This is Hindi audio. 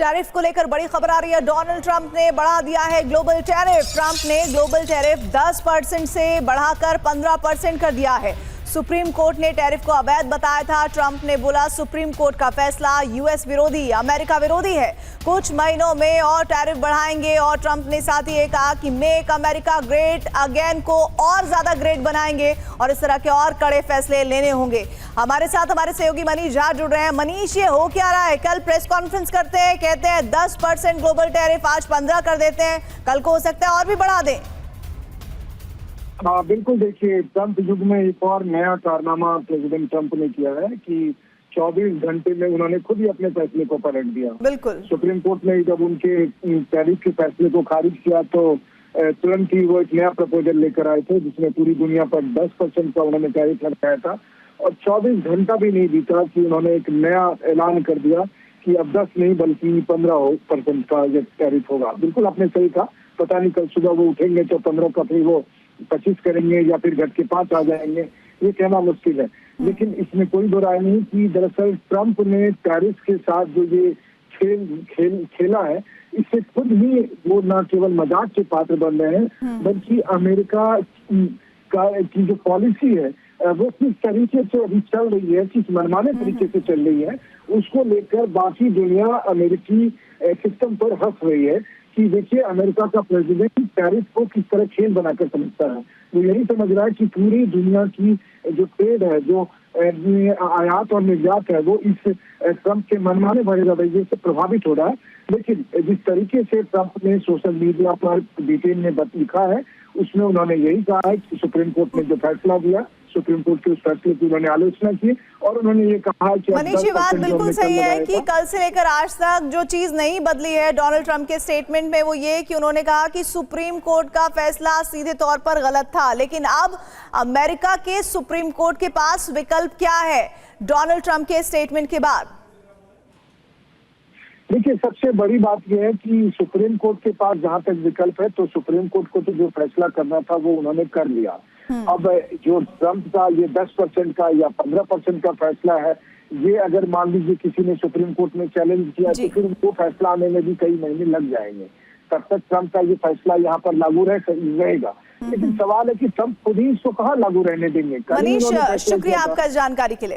टैरिफ को लेकर बड़ी खबर आ रही है। डोनाल्ड ट्रंप ने बढ़ा दिया है ग्लोबल टैरिफ। ट्रंप ने ग्लोबल टैरिफ 10% से बढ़ाकर 15% कर दिया है। सुप्रीम कोर्ट ने टैरिफ को अवैध बताया था। ट्रंप ने बोला सुप्रीम कोर्ट का फैसला यूएस विरोधी, अमेरिका विरोधी है। कुछ महीनों में और टैरिफ बढ़ाएंगे। और ट्रंप ने साथ ही ये कहा कि मेक अमेरिका ग्रेट अगेन को और ज्यादा ग्रेट बनाएंगे और इस तरह के और कड़े फैसले लेने होंगे। हमारे साथ हमारे सहयोगी मनीष झा जुड़ रहे हैं। मनीष, ये हो क्या रहा है? कल प्रेस कॉन्फ्रेंस करते हैं, कहते हैं 10% ग्लोबल टैरिफ, आज 15 कर देते हैं, कल को हो सकता है और भी बढ़ा दें। हाँ बिल्कुल, देखिए ट्रंप युग में एक और नया कारनामा प्रेसिडेंट ट्रंप ने किया है कि 24 घंटे में उन्होंने खुद ही अपने फैसले को पलट दिया। बिल्कुल, सुप्रीम कोर्ट ने जब उनके टैरिफ के फैसले को खारिज किया तो तुरंत ही वो एक नया प्रपोजल लेकर आए थे जिसमें पूरी दुनिया पर 10% का उन्होंने टैरिफ लगाया था। और 24 घंटा भी नहीं बीता कि उन्होंने एक नया ऐलान कर दिया कि अब 10 नहीं बल्कि 15% का ये टैरिफ होगा। बिल्कुल आपने सही कहा, पता नहीं कल सुबह वो उठेंगे तो 15 का फिर वो 25 करेंगे या फिर घट के 5 आ जाएंगे, ये कहना मुश्किल है। लेकिन इसमें कोई दो राय नहीं कि दरअसल ट्रंप ने टैरिफ के साथ जो ये खेला है, इससे खुद ही वो न केवल मजाक के पात्र बन रहे हैं बल्कि अमेरिका की जो पॉलिसी है वो किस तरीके से अभी चल रही है, किस मनमाने तरीके से चल रही है, उसको लेकर बाकी दुनिया अमेरिकी सिस्टम पर हंस रही है कि देखिए अमेरिका का प्रेसिडेंट टैरिफ को किस तरह खेल बनाकर समझता है। वो यही समझ रहा है कि पूरी दुनिया की जो ट्रेड है, जो आयात और निर्यात है, वो इस ट्रंप के मनमाने भरे रवैये से प्रभावित हो रहा है। लेकिन जिस तरीके से ट्रंप ने सोशल मीडिया पर डिटेल में लिखा है, उसमें उन्होंने यही कहा है कि सुप्रीम कोर्ट ने जो फैसला दिया, सुप्रीम कोर्ट के उस फैसले की उन्होंने आलोचना की और उन्होंने ये कहा कि मनीष, ये बात बिल्कुल सही है कि कल से लेकर आज तक जो चीज नहीं बदली है डोनाल्ड ट्रंप के स्टेटमेंट में, वो ये कि उन्होंने कहा कि सुप्रीम कोर्ट का फैसला सीधे तौर पर गलत था। लेकिन अब अमेरिका के सुप्रीम कोर्ट के पास विकल्प क्या है डोनाल्ड ट्रंप के स्टेटमेंट के बाद? देखिए, सबसे बड़ी बात यह है कि सुप्रीम कोर्ट के पास जहां तक विकल्प है तो सुप्रीम कोर्ट को तो जो फैसला करना था वो उन्होंने कर लिया। अब जो ट्रंप का ये 10% का या 15% का फैसला है, ये अगर मान लीजिए किसी ने सुप्रीम कोर्ट में चैलेंज किया तो फिर वो फैसला आने में भी कई महीने लग जाएंगे। तब तक ट्रंप का ये फैसला यहाँ पर लागू रहेगा। लेकिन सवाल है कि ट्रंप खुद ही इसको कहाँ लागू रहने देंगे। मनीष, शुक्रिया आपका जानकारी के लिए।